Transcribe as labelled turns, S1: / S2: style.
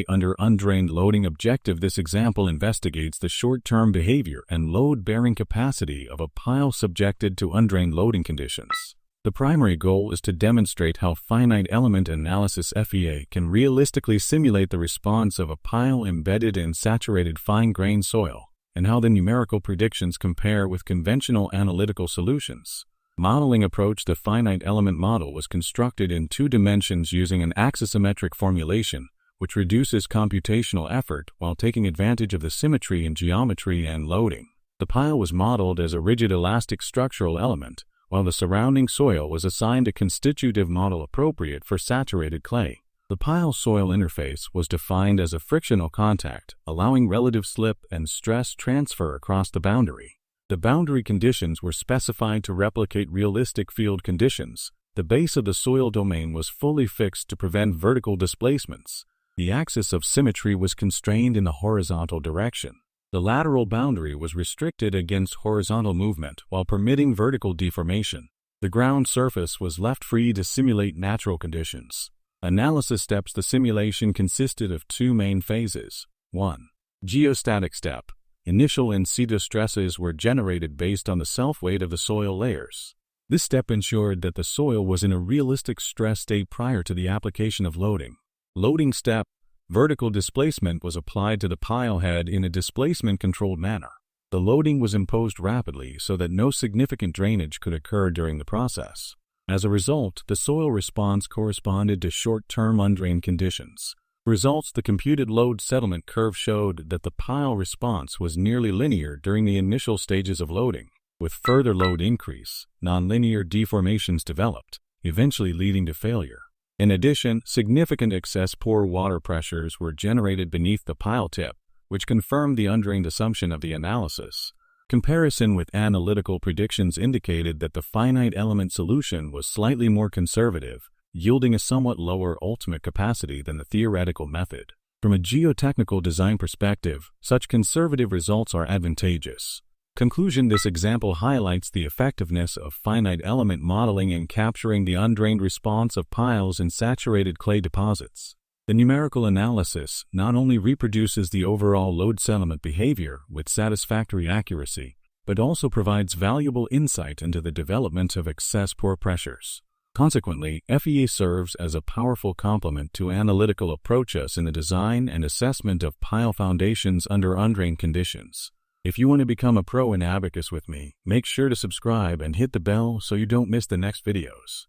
S1: Under undrained loading objective, this example investigates the short-term behavior and load-bearing capacity of a pile subjected to undrained loading conditions. The primary goal is to demonstrate how finite element analysis FEA can realistically simulate the response of a pile embedded in saturated fine-grained soil, and how the numerical predictions compare with conventional analytical solutions. Modeling approach. The finite element model was constructed in 2 dimensions using an axisymmetric formulation, which reduces computational effort while taking advantage of the symmetry in geometry and loading. The pile was modeled as a rigid elastic structural element, while the surrounding soil was assigned a constitutive model appropriate for saturated clay. The pile soil interface was defined as a frictional contact, allowing relative slip and stress transfer across the boundary. The boundary conditions were specified to replicate realistic field conditions. The base of the soil domain was fully fixed to prevent vertical displacements. The axis of symmetry was constrained in the horizontal direction. The lateral boundary was restricted against horizontal movement while permitting vertical deformation. The ground surface was left free to simulate natural conditions. Analysis steps. The simulation consisted of 2 main phases. 1. Geostatic step. Initial in situ stresses were generated based on the self-weight of the soil layers. This step ensured that the soil was in a realistic stress state prior to the application of loading. Loading step. Vertical displacement was applied to the pile head in a displacement-controlled manner. The loading was imposed rapidly so that no significant drainage could occur during the process. As a result, the soil response corresponded to short-term undrained conditions. Results. The computed load settlement curve showed that the pile response was nearly linear during the initial stages of loading. With further load increase, nonlinear deformations developed, eventually leading to failure. In addition, significant excess pore water pressures were generated beneath the pile tip, which confirmed the undrained assumption of the analysis. Comparison with analytical predictions indicated that the finite element solution was slightly more conservative, yielding a somewhat lower ultimate capacity than the theoretical method. From a geotechnical design perspective, such conservative results are advantageous. Conclusion. This example highlights the effectiveness of finite element modeling in capturing the undrained response of piles in saturated clay deposits. The numerical analysis not only reproduces the overall load settlement behavior with satisfactory accuracy, but also provides valuable insight into the development of excess pore pressures. Consequently, FEA serves as a powerful complement to analytical approaches in the design and assessment of pile foundations under undrained conditions. If you want to become a pro in Abaqus with me, make sure to subscribe and hit the bell so you don't miss the next videos.